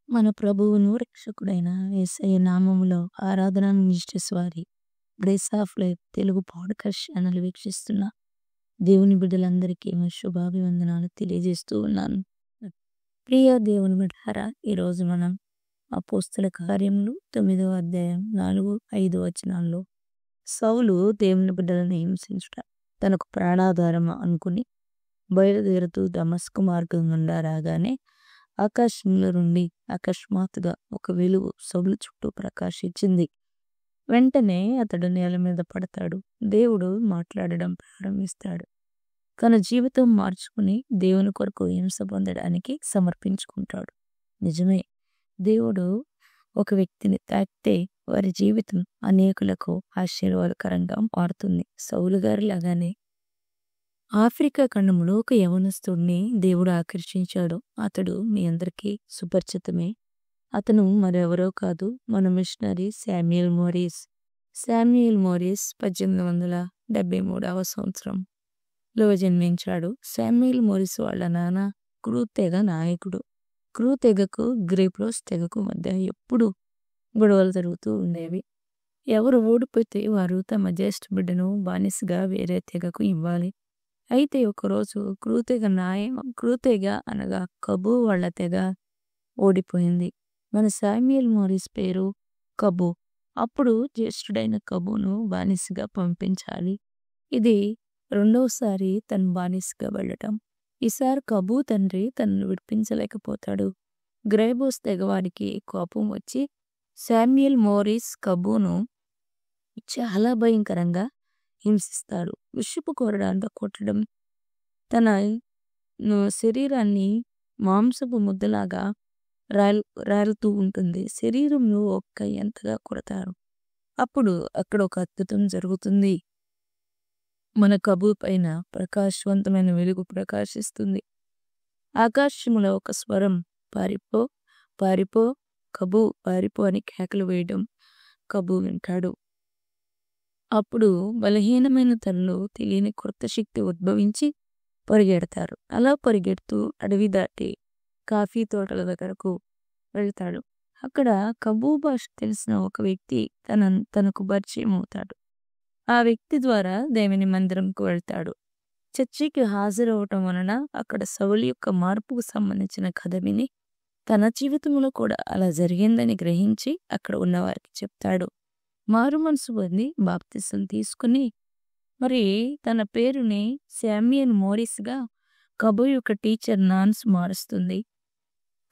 మన ప్రభువును రక్షకుడైన యేసయ్య నామములో ఆరాధన మినిస్ట్రీస్ వారి brace of life Telugu podcast channel వీక్షిస్తున్న దేవుని బిడ్డలందరికీ మా శుభాభివందనాలు తెలియజేస్తూ ఉన్నాను. ప్రియ దేవుని బిడ్డలారా, ఈరోజు మనం అపోస్తల కార్యములు 9వ అధ్యాయం 4-5 వచనాల్లో సౌలు దేవుని బిడ్డలను హింసించుట తనకు ప్రాణాధారం అనుకుని బయలుదేరుతూ దమస్కు మార్గం గుండా రాగానే ఆకాశంలో నుండి అకస్మాత్తుగా ఒక వెలుగు సౌలు చుట్టూ ప్రకాశించింది. వెంటనే అతడు నేల మీద పడతాడు. దేవుడు మాట్లాడడం ప్రారంభిస్తాడు. తన జీవితం మార్చుకుని దేవుని కొరకు హింస పొందడానికి సమర్పించుకుంటాడు. నిజమే, దేవుడు ఒక వ్యక్తిని తాకితే వారి జీవితం అనేకులకు ఆశీర్వాదకరంగా మారుతుంది. సౌలు గారి లాగానే ఆఫ్రికా ఖండంలో ఒక యవనస్తుడిని దేవుడు ఆకర్షించాడు. అతడు మీ అందరికీ సుపరిచితమే. అతను మరెవరో కాదు, మన missionary Samuel Morris. Samuel Morris 1873వ సంవత్సరంలో జన్మించాడు. శామ్యూయల్ మోరిస్ వాళ్ళ నాన్న క్రూ తెగ నాయకుడు. క్రూ తెగకు గ్రేప్రోస్ తెగకు మధ్య ఎప్పుడు గొడవలు జరుగుతూ ఉండేవి. ఎవరు ఓడిపోతే వారు తమ జ్యేష్ఠ బిడ్డను బానిసగా వేరే తెగకు ఇవ్వాలి. అయితే ఒకరోజు క్రూతెగ అనగా కబు వాళ్ళ తెగ ఓడిపోయింది. మన శామ్యూయల్ మోరిస్ పేరు కబు. అప్పుడు జ్యేష్ఠుడైన కబును బానిసగా పంపించాలి. ఇది రెండవసారి తన బానిసగా వెళ్ళటం. ఈసారి కబు తండ్రి తనను విడిపించలేకపోతాడు. గ్రేబోస్ తెగవారికి కోపం వచ్చి శామ్యూయల్ మోరిస్ కబును చాలా భయంకరంగా హింసిస్తాడు. విషపు కొరడాలతో కొట్టడం, తన శరీరాన్ని మాంసపు ముద్దలాగా రాలుతూ ఉంటుంది. శరీరంలో ఎంతగా కొడతారు. అప్పుడు అక్కడ ఒక అద్భుతం జరుగుతుంది. మన కబు పైన ప్రకాశవంతమైన వెలుగు ప్రకాశిస్తుంది. ఆకాశంలో ఒక స్వరం, పారిపో పారిపో కబు పారిపో అని కేకలు వేయడం కబు వింటాడు. అప్పుడు బలహీనమైన తనలో తెలియని కొత్త శక్తి ఉద్భవించి పరిగెడతారు. అలా పరిగెడుతూ అడవి దాటి కాఫీ తోటల దగ్గరకు వెళ్తాడు. అక్కడ కబూ భాష తెలిసిన ఒక వ్యక్తి తనకు పరిచయం అవుతాడు. ఆ వ్యక్తి ద్వారా దేవుని మందిరంకు వెళ్తాడు. చర్చికి హాజరవటం వలన అక్కడ సౌలు యొక్క మార్పుకు సంబంధించిన కథ విని తన జీవితంలో కూడా అలా జరిగిందని గ్రహించి అక్కడ ఉన్నవారికి చెప్తాడు. మారు మనసు పొంది బాప్తిసం తీసుకుని మరి తన పేరుని శామ్యూయల్ మోరిస్గా కబు యొక్క టీచర్ నాన్స్ మారుస్తుంది.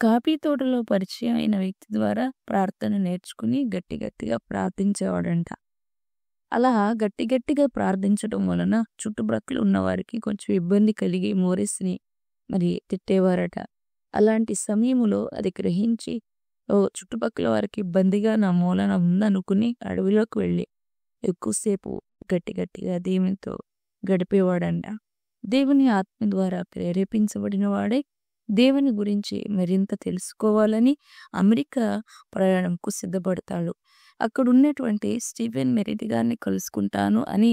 కాఫీ తోటలో పరిచయం అయిన వ్యక్తి ద్వారా ప్రార్థన నేర్చుకుని గట్టిగా ప్రార్థించేవాడంట. అలా గట్టిగా ప్రార్థించడం వలన చుట్టుప్రక్కల ఉన్న వారికి కొంచెం ఇబ్బంది కలిగి మోరిస్ని తిట్టేవారట. అలాంటి సమయంలో అది గ్రహించి చుట్టుపక్కల వారికి ఇబ్బందిగా నా మూలన ఉందనుకుని అడవిలోకి వెళ్ళి ఎక్కువసేపు గట్టిగా దేవునితో గడిపేవాడంట. దేవుని ఆత్మ ద్వారా ప్రేరేపించబడిన వాడే దేవుని గురించి మరింత తెలుసుకోవాలని అమెరికా ప్రయాణంకు సిద్ధపడతాడు. అక్కడ ఉన్నటువంటి స్టీఫెన్ మెరిట్ గారిని కలుసుకుంటాను అని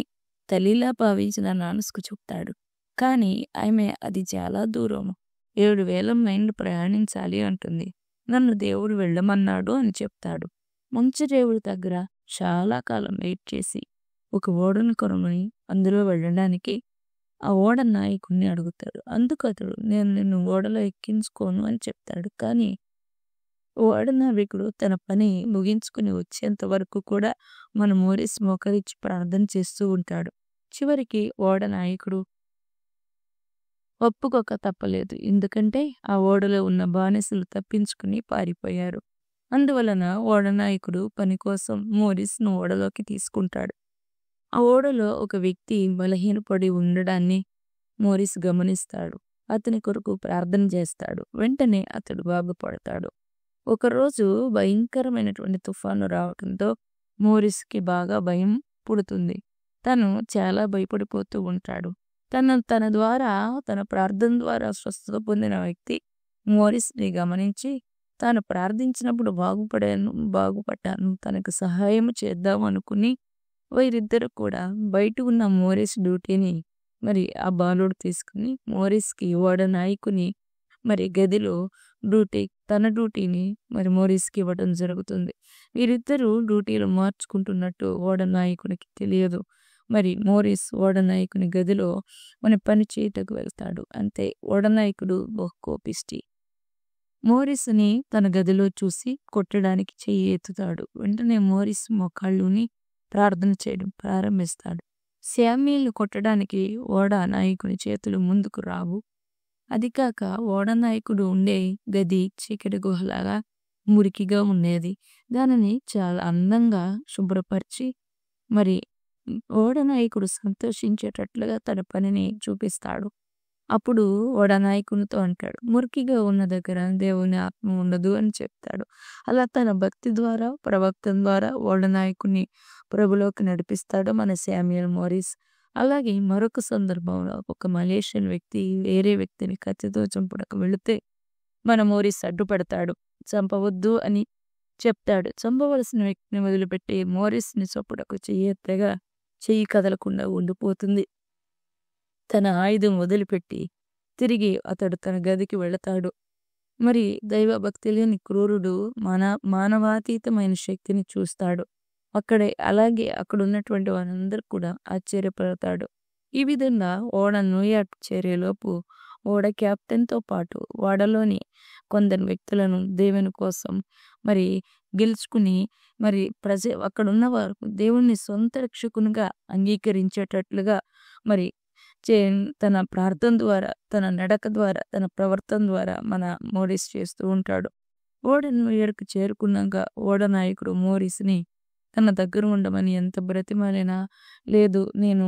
తల్లిలా భావించిన నాన్స్కు చెప్తాడు. కానీ ఆమె అది చాలా దూరం, 7,000 మైళ్ళు ప్రయాణించాలి అంటుంది. నన్ను దేవుడు వెళ్ళమన్నాడు అని చెప్తాడు. మంచురేవుడి దగ్గర చాలా కాలం వెయిట్ చేసి ఒక ఓడను కొనుగొని అందులో వెళ్ళడానికి ఆ ఓడ నాయకుడిని అడుగుతాడు. అందుకు అతడు నేను నిన్ను ఓడలో ఎక్కించుకోను అని చెప్తాడు. కానీ ఓడ నావికుడు తన పని ముగించుకుని వచ్చేంత వరకు కూడా మన మోరిస్ మోకరించి ప్రార్థన చేస్తూ ఉంటాడు. చివరికి ఓడ నాయకుడు ఒప్పుకోక తప్పలేదు. ఎందుకంటే ఆ ఓడలో ఉన్న బానిసలు తప్పించుకుని పారిపోయారు. అందువలన ఓడ నాయకుడు పని కోసం మోరిస్ను ఓడలోకి తీసుకుంటాడు. ఆ ఓడలో ఒక వ్యక్తి బలహీనపడి ఉండడాన్ని మోరిస్ గమనిస్తాడు. అతని కొరకు ప్రార్థన చేస్తాడు. వెంటనే అతడు బాగుపడతాడు. ఒకరోజు భయంకరమైనటువంటి తుఫాను రావడంతో మోరిస్కి బాగా భయం పుడుతుంది. తను చాలా భయపడిపోతూ ఉంటాడు. తన ద్వారా తన ప్రార్థన ద్వారా స్వస్థత పొందిన వ్యక్తి మోరిస్ని గమనించి తాను ప్రార్థించినప్పుడు బాగుపడ్డాను, తనకు సహాయం చేద్దాం అనుకుని వీరిద్దరు కూడా బయట ఉన్న మోరిస్ డ్యూటీని ఆ బాలుడు తీసుకుని మోరిస్కి ఓడ నాయకుని మరి గదిలో తన డ్యూటీని మరి మోరిస్‌కి ఇవ్వడం జరుగుతుంది. వీరిద్దరూ డ్యూటీలు మార్చుకుంటున్నట్టు ఓడ నాయకునికి తెలియదు. మరి మోరిస్ ఓడ నాయకుని గదిలో పని చేయుటకు వెళ్తాడు. అంతే ఓడ నాయకుడు బహు కోపిష్టి. మోరిస్‌ని తన గదిలో చూసి కొట్టడానికి చెయ్యి ఎత్తుతాడు. వెంటనే మోరిస్ మోకాళ్ళూని ప్రార్థన చేయడం ప్రారంభిస్తాడు. శామ్యూల్‌ని కొట్టడానికి ఓడ నాయకుని చేతులు ముందుకు రావు. అది కాక ఓడ నాయకుడు ఉండే గది చీకటి గుహలాగా మురికిగా ఉండేది. దానిని చాలా అందంగా శుభ్రపరిచి మరి ఓడ నాయకుడు సంతోషించేటట్లుగా తన పనిని చూపిస్తాడు. అప్పుడు ఓడ నాయకునితో అంటాడు, మురికిగా ఉన్న దగ్గర దేవుని ఆత్మ ఉండదు అని చెప్తాడు. అలా తన భక్తి ద్వారా ప్రవక్త ద్వారా ఓడ నాయకుని ప్రభులోకి నడిపిస్తాడు మన శామ్యూల్ మోరిస్. అలాగే మరొక సందర్భంలో ఒక మలేషియన్ వ్యక్తి వేరే వ్యక్తిని కత్తితో చంపుటకు వెళితే మన మోరిస్ అడ్డుపడతాడు. చంపవద్దు అని చెప్తాడు. చంపవలసిన వ్యక్తిని వదిలిపెట్టి మోరిస్‌ని చంపుటకు చెయ్యెత్తగా చెయ్యి కదలకుండా ఉండిపోతుంది. తన ఆయుధం వదిలిపెట్టి తిరిగి అతడు తన గదికి వెళతాడు. మరి దైవభక్తి లేని క్రూరుడు మానవాతీతమైన శక్తిని చూస్తాడు. అలాగే అక్కడున్నటువంటి వారందరూ కూడా ఆశ్చర్యపడతాడు. ఈ విధంగా ఓడ న్యూయార్క్ చేరేలోపు ఓడ కెప్టెన్‌తో పాటు ఓడలోని కొందరు వ్యక్తులను దేవుని కోసం మరి గెలుచుకుని మరి అక్కడున్న వారు దేవుణ్ణి సొంత రక్షకునిగా అంగీకరించేటట్లుగా మరి తన ప్రార్థన ద్వారా, తన నడక ద్వారా, తన ప్రవర్తన ద్వారా మన మోరిస్ చేస్తూ ఉంటాడు. ఓడ న్యూయార్క్ చేరుకున్నాక ఓడ నాయకుడు మోరిస్‌ని తన దగ్గర ఉండమని ఎంత బ్రతిమాలినా, లేదు నేను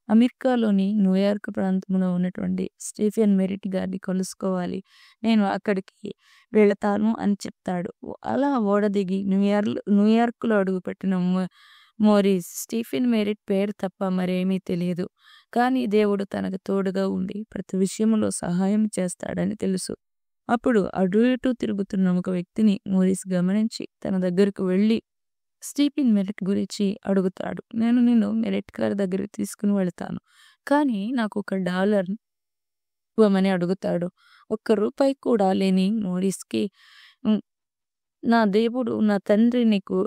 అమెరికాలోని న్యూయార్క్ ప్రాంతంలో ఉన్నటువంటి స్టీఫెన్ మెరిట్ గారిని కలుసుకోవాలి, నేను అక్కడికి వెళతాను అని చెప్తాడు. అలా ఓడ దిగి న్యూయార్క్‌లో అడుగుపెట్టిన మోరిస్ స్టీఫెన్ మెరిట్ పేరు తప్ప మరేమీ తెలియదు. కానీ దేవుడు తనకు తోడుగా ఉండి ప్రతి విషయంలో సహాయం చేస్తాడని తెలుసు. అప్పుడు అటు ఇటు తిరుగుతున్న ఒక వ్యక్తిని మోరిస్ గమనించి తన దగ్గరకు వెళ్ళి స్టీఫెన్ మెరిట్ గురించి అడుగుతాడు. నేను నిన్ను మెరిట్ గారి దగ్గరికి తీసుకుని వెళతాను, కానీ నాకు $1 ఇవ్వమని అడుగుతాడు. ₹1 కూడా లేని మోరిస్‌కి నా దేవుడు, నా తండ్రి నీకు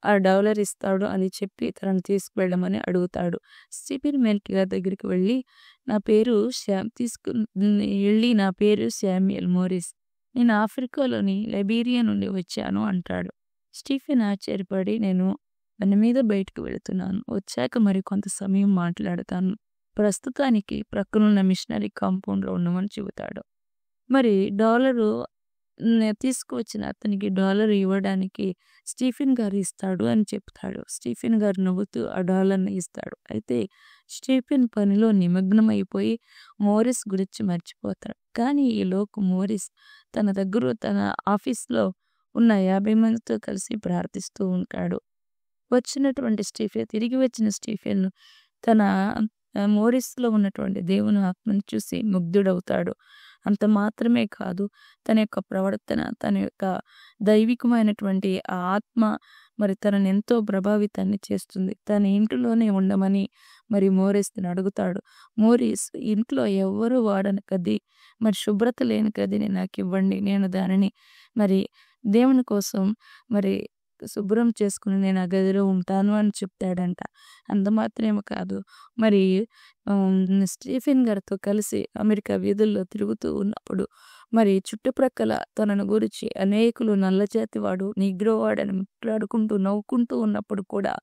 ఆ $1 ఇస్తాడు అని చెప్పి తనను తీసుకువెళ్ళమని అడుగుతాడు. స్టీఫెన్ మెరిట్ గారి దగ్గరికి వెళ్ళి నా పేరు శామ్యూల్ మోరిస్, నేను ఆఫ్రికాలోని లైబీరియా నుండి వచ్చాను అంటాడు. స్టీఫెన్ ఆశ్చర్యపడి నేను పని మీద బయటకు వెళుతున్నాను, వచ్చాక మరి కొంత సమయం మాట్లాడతాను, ప్రస్తుతానికి ప్రక్కనున్న మిషనరీ కాంపౌండ్లో ఉండమని చెబుతాడు. మరి తీసుకువచ్చిన అతనికి $1 ఇవ్వడానికి స్టీఫెన్ గారు ఇస్తాడు అని చెప్తాడు. స్టీఫెన్ గారు నవ్వుతూ ఆ $1ని ఇస్తాడు. అయితే స్టీఫెన్ పనిలో నిమగ్నమైపోయి మోరిస్ గురించి మర్చిపోతాడు. కానీ ఈలోపు మోరిస్ తన ఆఫీస్లో ఉన్న 50 మందితో కలిసి ప్రార్థిస్తూ ఉంటాడు. తిరిగి వచ్చిన స్టీఫెన్ తన మోరిస్‌లో ఉన్నటువంటి దేవుని ఆత్మను చూసి ముగ్ధుడవుతాడు. అంత మాత్రమే కాదు, తన యొక్క ప్రవర్తన, తన యొక్క దైవికమైనటువంటి ఆ ఆత్మ మరి తనని ఎంతో ప్రభావితాన్ని చేస్తుంది. తన ఇంటిలోనే ఉండమని మరి మోరిస్‌ని అడుగుతాడు. మోరిస్, ఇంట్లో ఎవ్వరూ వాడని గది, మరి శుభ్రత లేని గదిని నాకివ్వండి, నేను దానిని మరి దేవుని కోసం మరి శుభ్రం చేసుకుని నేను ఆ గదిలో ఉంటాను అని చెప్తాడంట. అంత మాత్రమే కాదు, మరి స్టీఫెన్ గారితో కలిసి అమెరికా వీధుల్లో తిరుగుతూ ఉన్నప్పుడు మరి చుట్టుప్రక్కల తనను గురించి అనేకులు నల్లజాతివాడు, నీగ్రో వాడని మాట్లాడుకుంటూ నవ్వుకుంటూ ఉన్నప్పుడు కూడా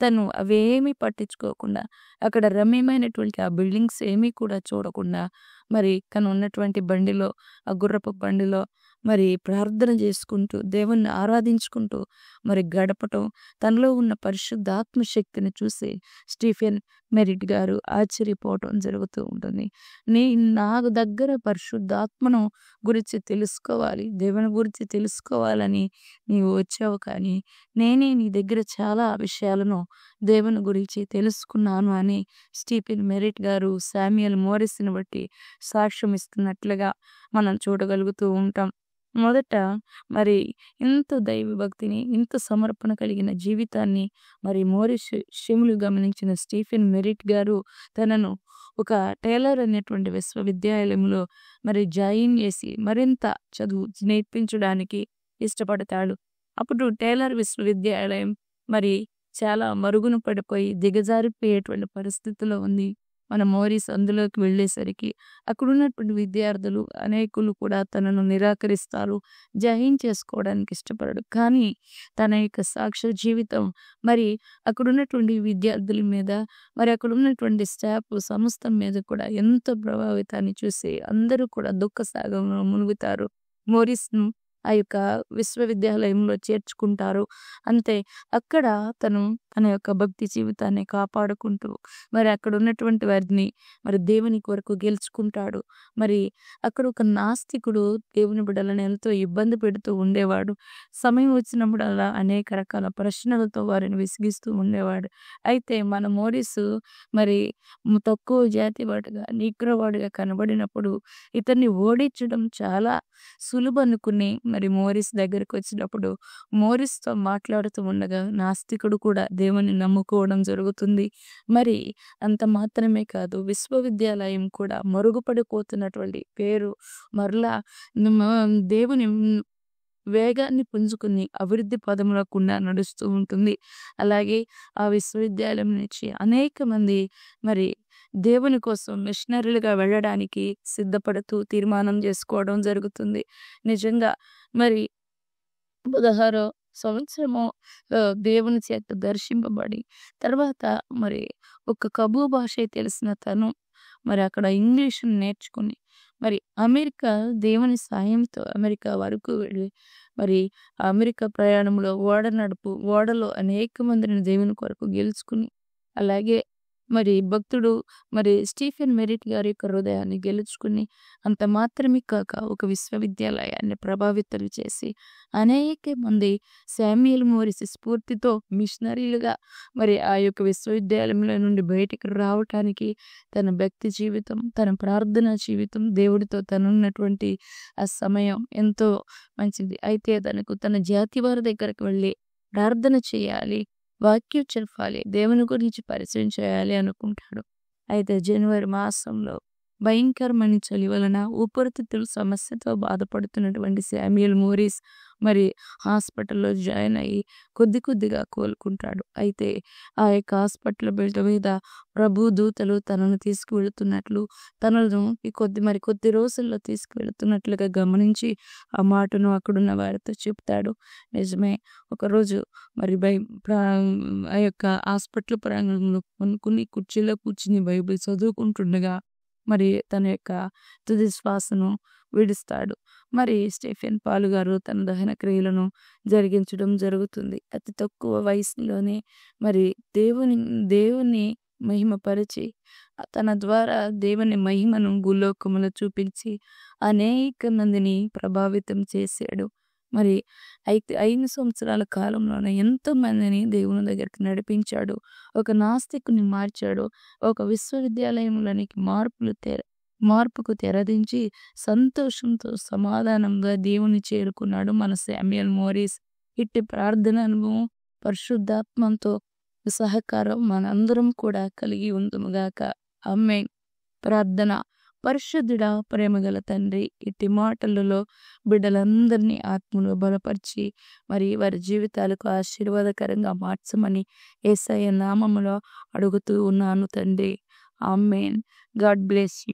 తను అవేమీ పట్టించుకోకుండా అక్కడ రమ్యమైనటువంటి ఆ బిల్డింగ్స్ ఏమీ కూడా చూడకుండా మరి తను ఉన్నటువంటి బండిలో, ఆ గుర్రపు బండిలో మరి ప్రార్థన చేసుకుంటూ దేవుణ్ణి ఆరాధించుకుంటూ మరి గడపటం, తనలో ఉన్న పరిశుద్ధాత్మ శక్తిని చూసి స్టీఫెన్ మెరిట్ గారు ఆశ్చర్యపోవటం జరుగుతూ ఉంటుంది. నా దగ్గర పరిశుద్ధాత్మను గురించి తెలుసుకోవాలి, దేవుని గురించి తెలుసుకోవాలని నీవు వచ్చావు, కానీ నేనే నీ దగ్గర చాలా విషయాలను దేవుని గురించి తెలుసుకున్నాను అని స్టీఫెన్ మెరిట్ గారు శామ్యూల్ మోరిస్‌ని బట్టి సాక్ష్యం ఇస్తున్నట్లుగా మనం చూడగలుగుతూ ఉంటాం. మొదట మరి ఇంత దైవభక్తిని, ఇంత సమర్పణ కలిగిన జీవితాన్ని మరి మోరిష్ షిమ్లు గమనించిన స్టీఫెన్ మెరిట్ గారు తనను ఒక టేలర్ అనేటువంటి విశ్వవిద్యాలయంలో మరి జాయిన్ చేసి మరింత చదువు నేర్పించడానికి ఇష్టపడతాడు. అప్పుడు టేలర్ విశ్వవిద్యాలయం మరి చాలా మరుగున పడిపోయి దిగజారిపోయేటువంటి పరిస్థితిలో ఉంది. మన మోరిస్ అందులోకి వెళ్ళేసరికి అక్కడున్నటువంటి విద్యార్థులు అనేకులు కూడా తనను నిరాకరిస్తారు. జాయిన్ చేసుకోవడానికి ఇష్టపడడు. కానీ తన యొక్క సాక్ష్య జీవితం మరి అక్కడున్నటువంటి విద్యార్థుల మీద, మరి అక్కడున్నటువంటి స్టాఫ్ సంస్థ మీద కూడా ఎంతో ప్రభావితాన్ని చూసి అందరూ కూడా దుఃఖ సాగరంలో మునుగుతారు. మోరిస్‌ను ఆ యొక్క విశ్వవిద్యాలయంలో చేర్చుకుంటారు. అంతే అక్కడ తను తన యొక్క భక్తి జీవితాన్ని కాపాడుకుంటూ మరి అక్కడ ఉన్నటువంటి వారిని మరి దేవుని కొరకు గెలుచుకుంటాడు. మరి అక్కడ ఒక నాస్తికుడు దేవుని బిడ్డలను ఎంతో ఇబ్బంది పెడుతూ ఉండేవాడు. సమయం వచ్చినప్పుడల్లా అనేక రకాల ప్రశ్నలతో వారిని విసిగిస్తూ ఉండేవాడు. అయితే మన మోరిసు మరి తక్కువ జాతి వాడుగా, నీగ్రోవాడుగా కనబడినప్పుడు ఇతన్ని ఓడించడం చాలా సులుభనుకుని మరి మోరిస్ దగ్గరికి వచ్చినప్పుడు మోరిస్‌తో మాట్లాడుతూ ఉండగా నాస్తికుడు కూడా దేవుని నమ్ముకోవడం జరుగుతుంది. మరి అంత మాత్రమే కాదు, విశ్వవిద్యాలయం కూడా మరుగుపడిపోతున్నటువంటి పేరు మరలా దేవుని వేగాన్ని పుంజుకుని అభివృద్ధి పదంలో కూడా నడుస్తూ ఉంటుంది. అలాగే ఆ విశ్వవిద్యాలయం నుంచి అనేక మంది మరి దేవుని కోసం మిషనరీలుగా వెళ్ళడానికి సిద్ధపడుతూ తీర్మానం చేసుకోవడం జరుగుతుంది. నిజంగా మరి 16 సంవత్సరము దేవుని చేత దర్శింపబడి తర్వాత మరి ఒక కబూ భాష తెలిసిన తను మరి అక్కడ ఇంగ్లీష్‌ని నేర్చుకుని మరి అమెరికా దేవుని సాయంతో అమెరికా వరకు వెళ్ళి మరి ఆ అమెరికా ప్రయాణంలో ఓడలో అనేక మందిని దేవుని కొరకు గెలుచుకుని అలాగే మరి భక్తుడు మరి స్టీఫెన్ మెరిట్ గారి యొక్క హృదయాన్ని గెలుచుకుని అంత మాత్రమే కాక ఒక విశ్వవిద్యాలయాన్ని ప్రభావితం చేసి అనేక మంది శామ్యూయల్ మోరిస్ స్ఫూర్తితో మిషనరీలుగా మరి ఆ యొక్క విశ్వవిద్యాలయంలో నుండి బయటికి రావటానికి తన భక్తి జీవితం, తన ప్రార్థన జీవితం, దేవుడితో తనున్నటువంటి ఆ సమయం ఎంతో మంచిది. అయితే తన జాతి వారి దగ్గరకు వెళ్ళి ప్రార్థన చేయాలి, వాక్యం చెప్పాలి, దేవుని గురించి పరిచయం చేయాలి అనుకుంటాడు. అయితే జనవరి మాసంలో భయంకరమైన చలి వలన ఊపిరితిత్తుల సమస్యతో బాధపడుతున్నటువంటి శామ్యూయల్ మోరిస్ మరి హాస్పిటల్‌లో జాయిన్ అయ్యి కొద్దిగా కోలుకుంటాడు. అయితే ఆ యొక్క హాస్పిటల్ బెడ్ మీద ప్రభు దూతలు తనను తీసుకువెళుతున్నట్లు, తనను కొద్ది రోజుల్లో తీసుకువెళుతున్నట్లుగా గమనించి ఆ మాటను అక్కడున్న వారితో చెప్తాడు. నిజమే, ఒకరోజు మరి ఆ యొక్క హాస్పిటల్ ప్రాంగణంలో కొనుక్కుని కుర్చీలో కూర్చుని బైబిల్ చదువుకుంటుండగా మరి తన యొక్క తుది శ్వాసను విడుస్తాడు. మరి స్టీఫెన్ పాల్ గారు తన దహన క్రియలను జరిగించడం జరుగుతుంది. అతి తక్కువ వయసులోనే మరి దేవుని మహిమపరిచి తన ద్వారా దేవుని మహిమను భూలోకములో చూపించి అనేక మందిని ప్రభావితం చేశాడు. మరి 5 సంవత్సరాల కాలంలోనే ఎంతో మందిని దేవుని దగ్గరికి నడిపించాడు. ఒక నాస్తికుని మార్చాడు. ఒక విశ్వవిద్యాలయంలోనికి మార్పుకు తెరదించి సంతోషంతో సమాధానంగా దేవుని చేరుకున్నాడు మన శామ్యూయల్ మోరిస్. ఇట్టి ప్రార్థనను పరిశుద్ధాత్మతో సహకారం మనందరం కూడా కలిగి ఉందుముగాక. ఆమేన్. ప్రార్థన. పరిశుద్ధుడా, ప్రేమగల తండ్రి, ఇట్టి మాటలలో బిడ్డలందరినీ ఆత్మలో బలపరిచి మరి వారి జీవితాలకు ఆశీర్వాదకరంగా మార్చమని యేసయ్య నామములో అడుగుతూ ఉన్నాను తండ్రి. ఆమేన్. God bless you.